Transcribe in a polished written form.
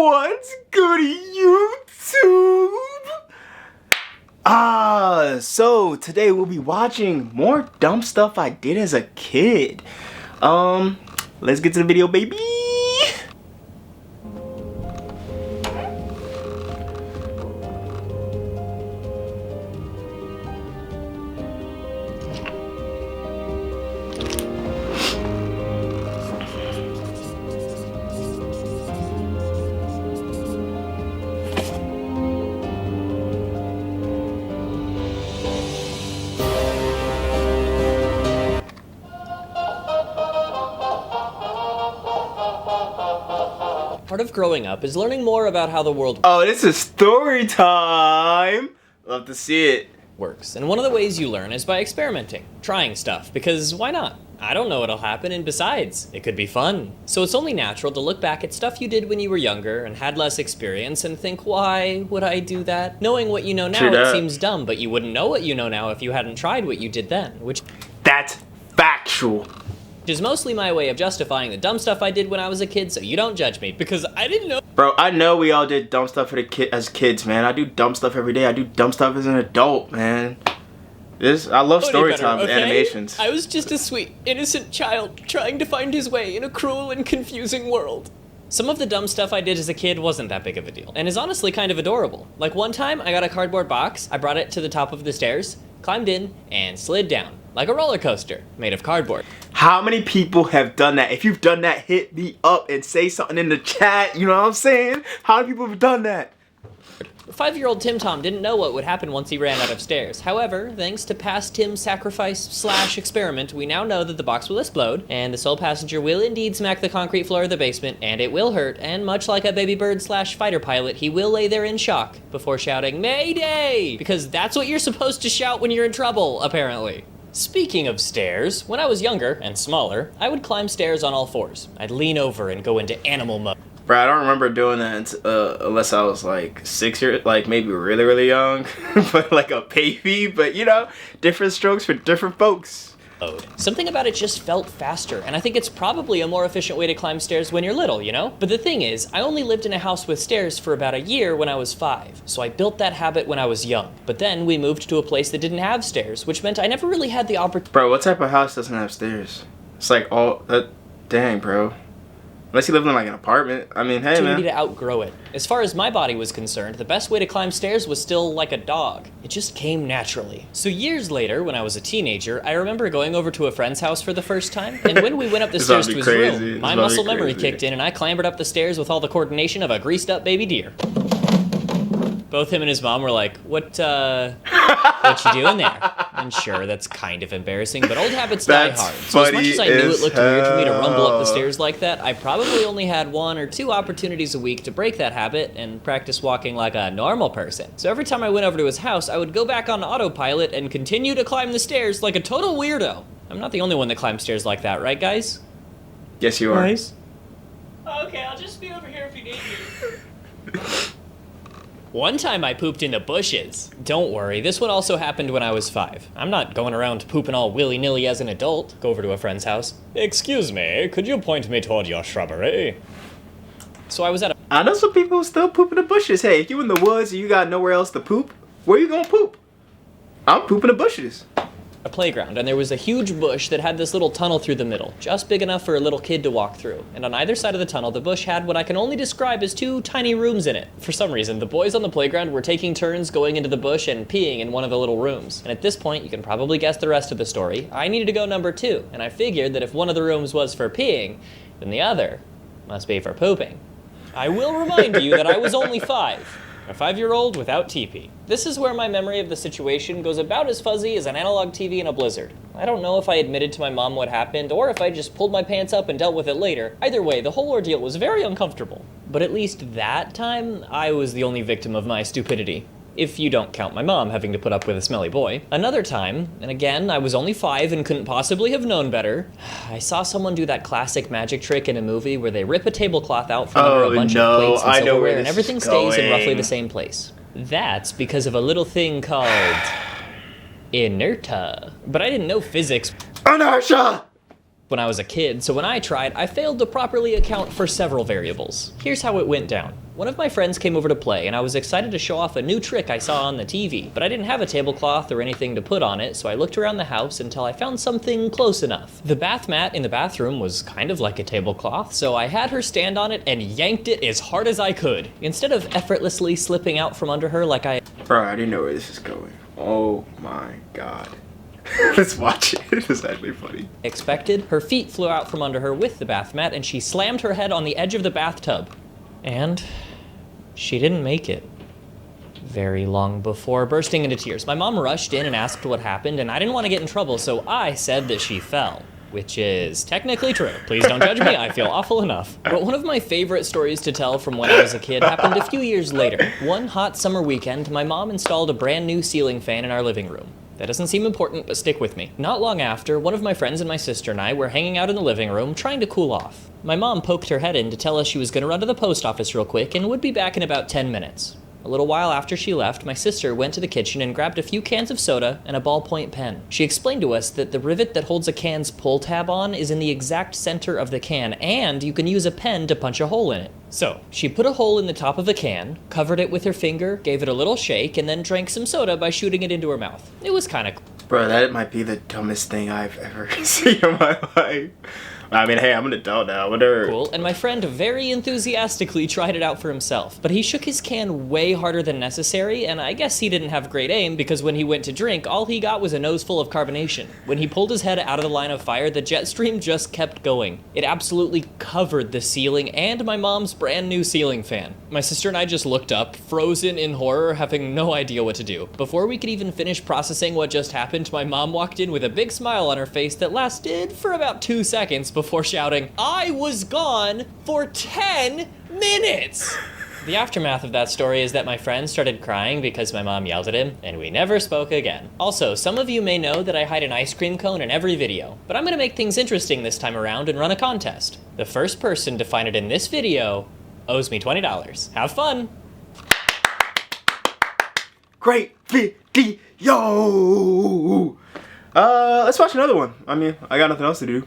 What's good, YouTube? So today we'll be watching more dumb stuff I did as a kid. Let's get to the video, baby. Part of growing up is learning more about how the world Oh, this is story time. Love to see it. works. And one of the ways you learn is by experimenting, trying stuff, because why not? I don't know what'll happen, and besides, it could be fun. So it's only natural to look back at stuff you did when you were younger and had less experience and think, why would I do that? Knowing what you know now, it seems dumb, but you wouldn't know what you know now if you hadn't tried what you did then, which That's factual. is mostly my way of justifying the dumb stuff I did when I was a kid, so you don't judge me, because I didn't know. Bro, I know we all did dumb stuff as kids, man. I do dumb stuff every day. I do dumb stuff as an adult, man. I love story time and animations. I was just a sweet, innocent child trying to find his way in a cruel and confusing world. Some of the dumb stuff I did as a kid wasn't that big of a deal, and is honestly kind of adorable. Like one time, I got a cardboard box, I brought it to the top of the stairs, climbed in, and slid down. Like a roller coaster, made of cardboard. How many people have done that? If you've done that, hit me up and say something in the chat, you know what I'm saying? How many people have done that? 5-year-old TimTom didn't know what would happen once he ran out of stairs. However, thanks to past Tim's sacrifice/experiment, we now know that the box will explode, and the sole passenger will indeed smack the concrete floor of the basement, and it will hurt, and much like a baby bird/fighter pilot, he will lay there in shock before shouting, "Mayday!" Because that's what you're supposed to shout when you're in trouble, apparently. Speaking of stairs, when I was younger and smaller, I would climb stairs on all fours. I'd lean over and go into animal mode. Bro, I don't remember doing that unless I was like 6 years, like maybe really, really young, but like a baby. But you know, different strokes for different folks. Something about it just felt faster, and I think it's probably a more efficient way to climb stairs when you're little, you know? But the thing is, I only lived in a house with stairs for about a year when I was 5, so I built that habit when I was young. But then we moved to a place that didn't have stairs, which meant I never really had the opportunity. Bro, what type of house doesn't have stairs? It's like all that. Dang, bro. Unless you live in like an apartment. I mean, hey, man. To outgrow it. As far as my body was concerned, the best way to climb stairs was still like a dog. It just came naturally. So years later, when I was a teenager, I remember going over to a friend's house for the first time, and when we went up the stairs to his room, my muscle memory kicked in and I clambered up the stairs with all the coordination of a greased up baby deer. Both him and his mom were like, what you doing there? And sure, that's kind of embarrassing, but old habits die hard. So as much as I knew it looked weird for me to rumble up the stairs like that, I probably only had 1 or 2 opportunities a week to break that habit and practice walking like a normal person. So every time I went over to his house, I would go back on autopilot and continue to climb the stairs like a total weirdo. I'm not the only one that climbs stairs like that, right, guys? Yes, you are. Guys? Okay, I'll just be over here if you need me. One time I pooped in the bushes. Don't worry, this one also happened when I was 5. I'm not going around pooping all willy-nilly as an adult. Go over to a friend's house. Excuse me, could you point me toward your shrubbery? So I was at a... I know some people still poop in the bushes. Hey, if you in the woods and you got nowhere else to poop, where you gonna poop? I'm pooping in the bushes. A playground, and there was a huge bush that had this little tunnel through the middle, just big enough for a little kid to walk through. And on either side of the tunnel, the bush had what I can only describe as 2 tiny rooms in it. For some reason, the boys on the playground were taking turns going into the bush and peeing in one of the little rooms. And at this point, you can probably guess the rest of the story. I needed to go number 2, and I figured that if one of the rooms was for peeing, then the other must be for pooping. I will remind you that I was only 5. A 5-year-old without TP. This is where my memory of the situation goes about as fuzzy as an analog TV in a blizzard. I don't know if I admitted to my mom what happened, or if I just pulled my pants up and dealt with it later. Either way, the whole ordeal was very uncomfortable. But at least that time, I was the only victim of my stupidity. If you don't count my mom having to put up with a smelly boy. Another time, and again, I was only 5 and couldn't possibly have known better, I saw someone do that classic magic trick in a movie where they rip a tablecloth out from under a bunch of plates and silverware and everything stays in roughly the same place. That's because of a little thing called inertia. But I didn't know physics. Inertia! when I was a kid, so when I tried, I failed to properly account for several variables. Here's how it went down. One of my friends came over to play, and I was excited to show off a new trick I saw on the TV, but I didn't have a tablecloth or anything to put on it, so I looked around the house until I found something close enough. The bath mat in the bathroom was kind of like a tablecloth, so I had her stand on it and yanked it as hard as I could. Instead of effortlessly slipping out from under her like I... Bro, I didn't know where this is going. Oh my god. Let's watch it. It's actually funny. expected, her feet flew out from under her with the bath mat, and she slammed her head on the edge of the bathtub. And she didn't make it very long before bursting into tears. My mom rushed in and asked what happened, and I didn't want to get in trouble, so I said that she fell. Which is technically true. Please don't judge me, I feel awful enough. But one of my favorite stories to tell from when I was a kid happened a few years later. One hot summer weekend, my mom installed a brand new ceiling fan in our living room. That doesn't seem important, but stick with me. Not long after, one of my friends and my sister and I were hanging out in the living room trying to cool off. My mom poked her head in to tell us she was gonna run to the post office real quick and would be back in about 10 minutes. A little while after she left, my sister went to the kitchen and grabbed a few cans of soda and a ballpoint pen. She explained to us that the rivet that holds a can's pull tab on is in the exact center of the can, and you can use a pen to punch a hole in it. So, she put a hole in the top of the can, covered it with her finger, gave it a little shake, and then drank some soda by shooting it into her mouth. It was kinda cool. Bro, that might be the dumbest thing I've ever seen in my life. I mean, hey, I'm an adult now, whatever. Cool, and my friend very enthusiastically tried it out for himself, but he shook his can way harder than necessary, and I guess he didn't have great aim because when he went to drink, all he got was a nose full of carbonation. When he pulled his head out of the line of fire, the jet stream just kept going. It absolutely covered the ceiling and my mom's brand new ceiling fan. My sister and I just looked up, frozen in horror, having no idea what to do. Before we could even finish processing what just happened, my mom walked in with a big smile on her face that lasted for about 2 seconds before shouting, "I was gone for 10 minutes!" The aftermath of that story is that my friend started crying because my mom yelled at him, and we never spoke again. Also, some of you may know that I hide an ice cream cone in every video, but I'm gonna make things interesting this time around and run a contest. The first person to find it in this video owes me $20. Have fun! Great video! Let's watch another one. I mean, I got nothing else to do.